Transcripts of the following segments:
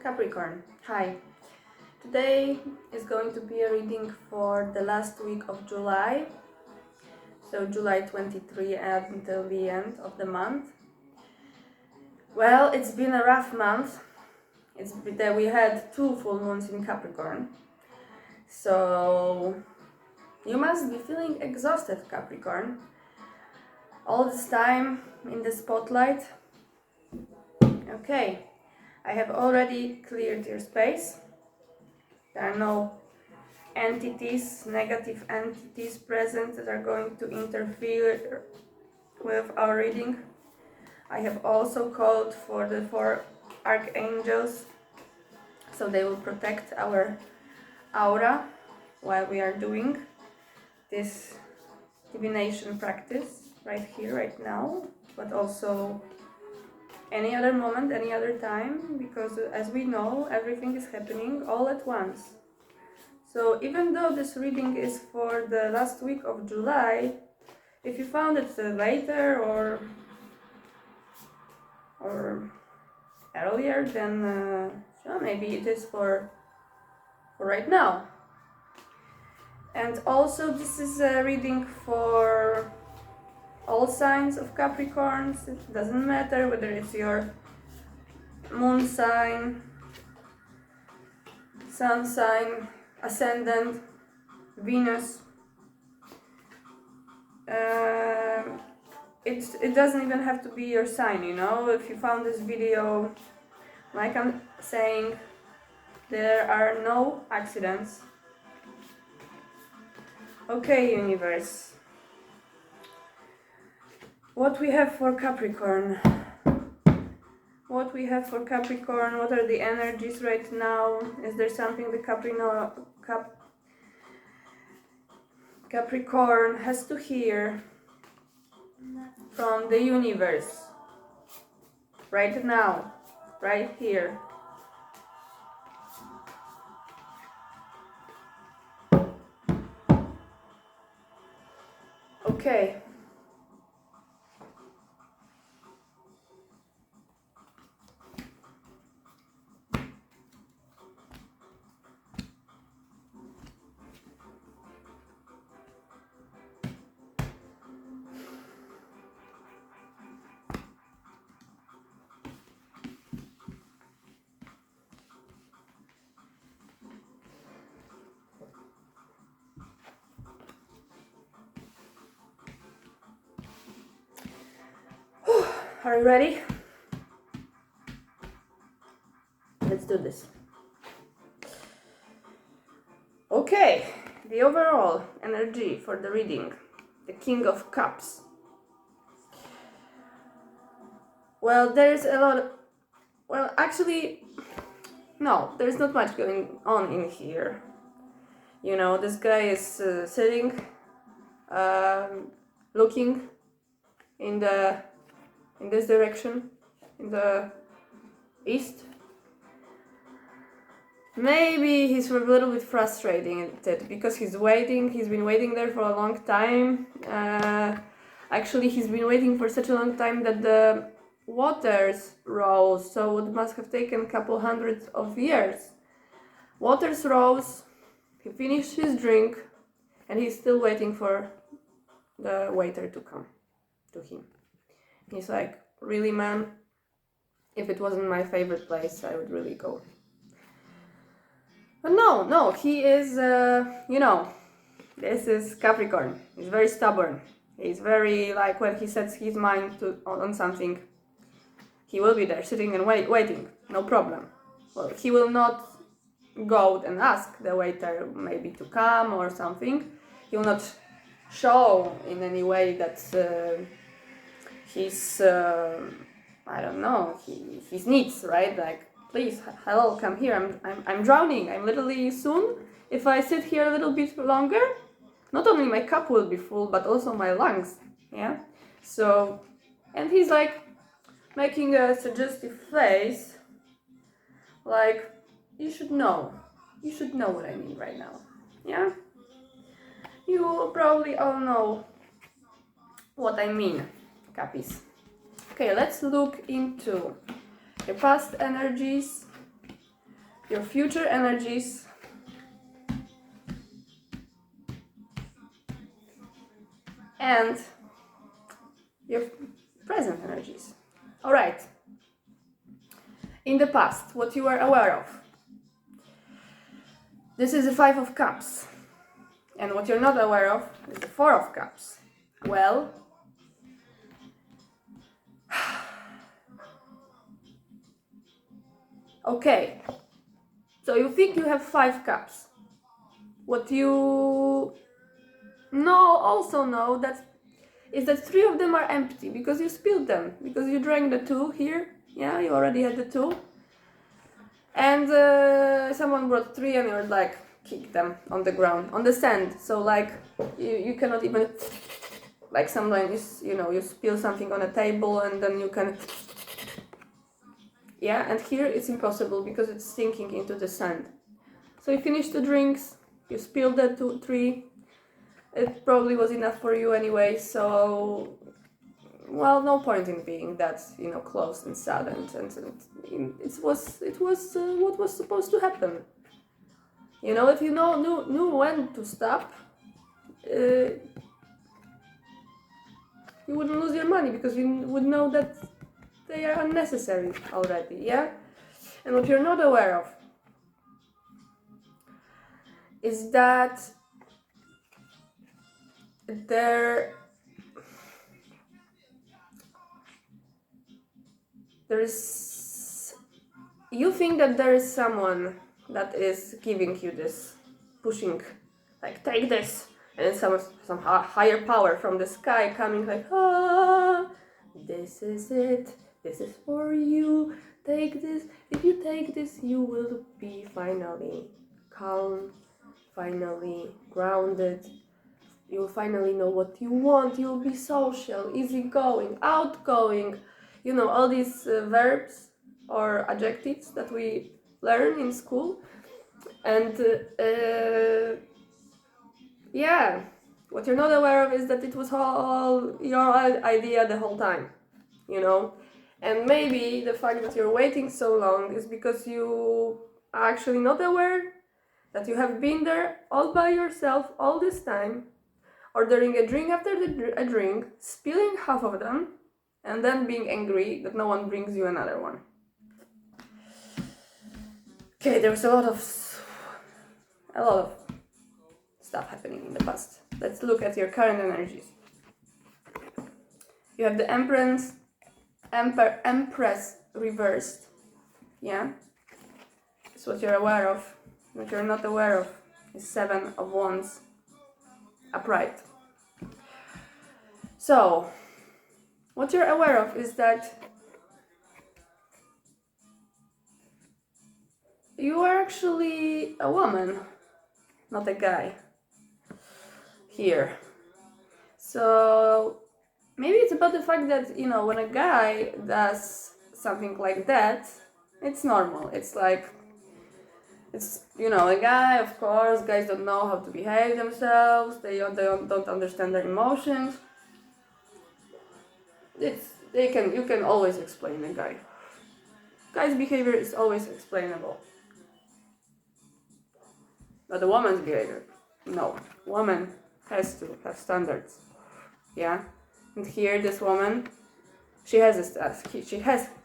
Capricorn, hi. Today is going to be a reading for the last week of July, so July 23 until the end of the month. Well, it's been a rough month. We had 2 full moons in Capricorn, so you must be feeling exhausted, Capricorn. All this time in the spotlight. Okay, I have already cleared your space. There are no entities, negative entities present that are going to interfere with our reading. I have also called for the 4 archangels, so they will protect our aura while we are doing this divination practice right here, right now, but also any other moment, any other time, because as we know, everything is happening all at once. So even though this reading is for the last week of July, if you found it later or earlier, then maybe it is for right now. And also this is a reading for all signs of Capricorns. It doesn't matter whether it's your moon sign, sun sign, ascendant, Venus. It doesn't even have to be your sign, you know. If you found this video, like I'm saying, there are no accidents. Okay, universe. What we have for Capricorn? What we have for Capricorn? What are the energies right now? Is there something the Capricorn has to hear from the universe right now, right here? Okay. Are you ready? Let's do this. Okay, the overall energy for the reading, the King of Cups. Well, there's a lot of, well, actually, no, there's not much going on in here. You know, this guy is sitting, looking in this direction, in the east. Maybe he's a little bit frustrated because he's been waiting there for a long time. Actually, he's been waiting for such a long time that the waters rose, so it must have taken a couple hundreds of years. Waters rose, he finished his drink, and he's still waiting for the waiter to come to him. He's like, really, man? If it wasn't my favorite place, I would really go. But no, he is, this is Capricorn. He's very stubborn. He's very, like, when he sets his mind on something, he will be there sitting and waiting, no problem. Well, he will not go and ask the waiter maybe to come or something. He will not show in any way that he's, I don't know, his needs, right? Like, please, hello, come here, I'm drowning, I'm literally soon, if I sit here a little bit longer, not only my cup will be full, but also my lungs, yeah? So, and he's like, making a suggestive face, like, you should know what I mean right now, yeah? You probably all know what I mean, Capis. Okay, let's look into the past energies your future energies, and your present energies. All right. In the past, what you are aware of. This is the Five of Cups. And what you're not aware of is the Four of Cups. Well, okay. So you think you have 5 cups. What you also know that is that 3 of them are empty because you spilled them, because you drank the 2 here. Yeah, you already had the 2. And someone brought 3 and you were like, kick them on the ground, on the sand. So like you cannot even, like sometimes, you know, you spill something on a table and then you can, yeah, and here it's impossible because it's sinking into the sand. So you finish the drinks, you spilled the 3, it probably was enough for you anyway, so, well, no point in being that, you know, close and sad, and it was what was supposed to happen. You know, if you knew when to stop, you wouldn't lose your money because you would know that they are unnecessary already, yeah? And what you're not aware of is that there is, you think that there is someone that is giving you this, pushing, like, take this, and some higher power from the sky coming like, this is it, this is for you, take this, if you take this you will be finally calm, finally grounded, you'll finally know what you want, you'll be social, easygoing, outgoing, you know, all these verbs or adjectives that we learn in school. And yeah, what you're not aware of is that it was all your idea the whole time, you know. And maybe the fact that you're waiting so long is because you are actually not aware that you have been there all by yourself all this time, ordering a drink after a drink, spilling half of them, and then being angry that no one brings you another one. Okay, there was a lot of stuff happening in the past. Let's look at your current energies. You have the Empress reversed. Yeah? That's what you're aware of. What you're not aware of is 7 of Wands upright. So, what you're aware of is that you are actually a woman, not a guy. Here. So, maybe it's about the fact that, you know, when a guy does something like that, it's normal. It's like, it's, you know, a guy, of course, guys don't know how to behave themselves, they don't understand their emotions. You can always explain a guy. Guy's behavior is always explainable. But a woman's behavior, no. Woman has to have standards. Yeah? And here this woman, she has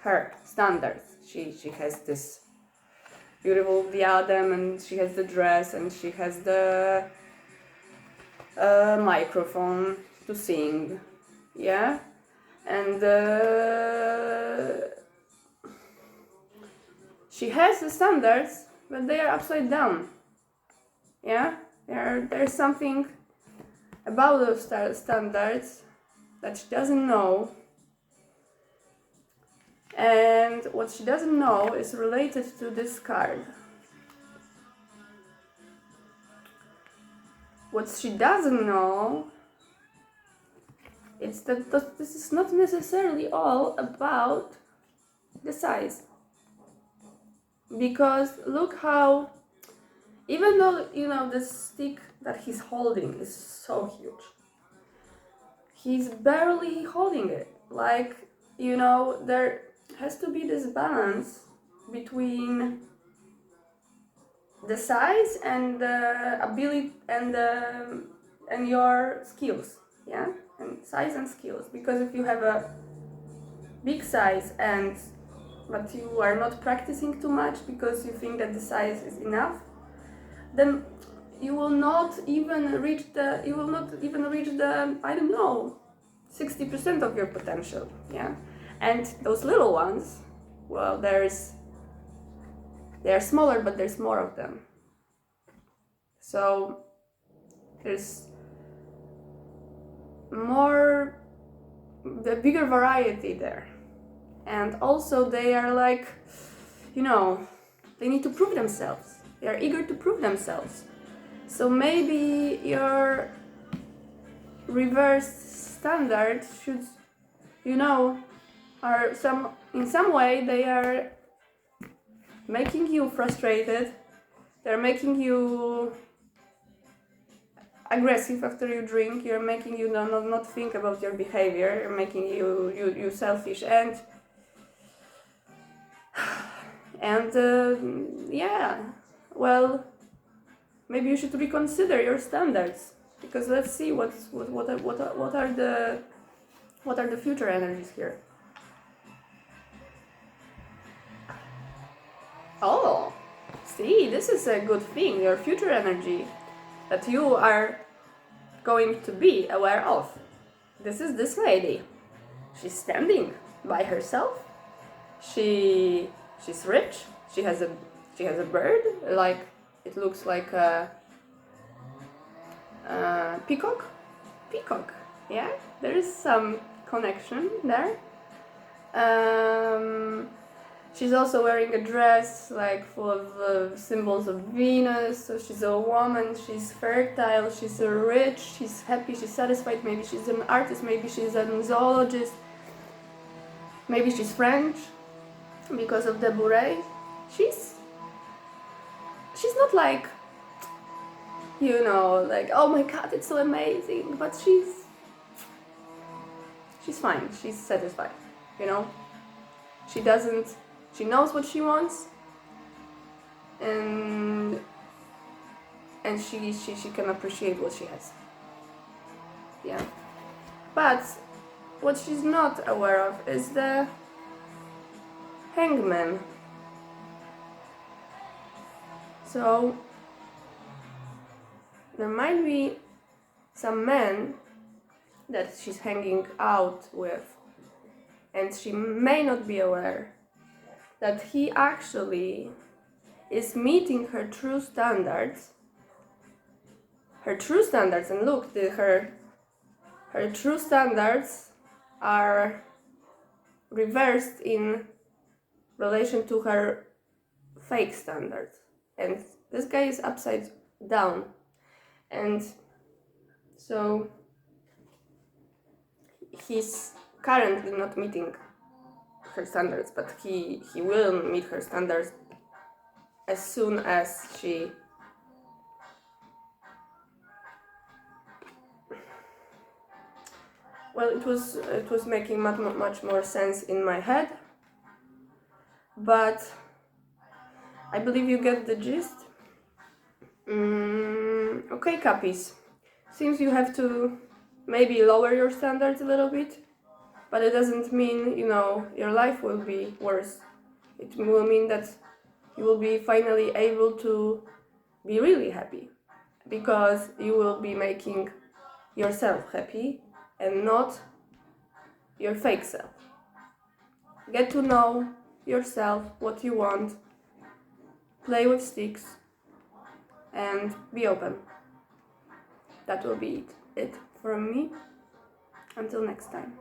her standards. She has this beautiful diadem, and she has the dress, and she has the microphone to sing. Yeah? And she has the standards, but they are upside down. Yeah? There's something about those standards that she doesn't know. And what she doesn't know is related to this card. What she doesn't know is that this is not necessarily all about the size. Because look how, even though, you know, the stick that he's holding is so huge, he's barely holding it. Like, you know, there has to be this balance between the size and the ability and your skills, yeah, and size and skills. Because if you have a big size but you are not practicing too much because you think that the size is enough, then you will not even reach the I don't know, 60% of your potential, yeah. And those little ones, well, they are smaller, but there's more of them, so there's the bigger variety there. And also they are like, they need to prove themselves. They are eager to prove themselves. So maybe your reverse standard should, in some way they are making you frustrated. They're making you aggressive after you drink. You're making you not think about your behavior. You're making you selfish and yeah, well, maybe you should reconsider your standards, because let's see what are the future energies here. Oh, see, this is a good thing, your future energy that you are going to be aware of. This is this lady. She's standing by herself. She's rich. She has a bird, like it looks like a peacock. Yeah, there is some connection there. She's also wearing a dress like full of symbols of Venus. So she's a woman. She's fertile. She's rich. She's happy. She's satisfied. Maybe she's an artist. Maybe she's a zoologist. Maybe she's French because of the beret. She's not like, like, oh my god, it's so amazing, but she's fine. She's satisfied, she knows what she wants, and she can appreciate what she has. Yeah. But what she's not aware of is the Hangman. So there might be some men that she's hanging out with, and she may not be aware that he actually is meeting her true standards. And look, her true standards are reversed in relation to her fake standards. And this guy is upside down. And so he's currently not meeting her standards, but he will meet her standards as soon as she well, it was making much more sense in my head, but I believe you get the gist. Okay, Cappies, seems you have to maybe lower your standards a little bit, but it doesn't mean, your life will be worse. It will mean that you will be finally able to be really happy, because you will be making yourself happy and not your fake self. Get to know yourself, what you want, play with sticks, and be open. That will be it from me. Until next time.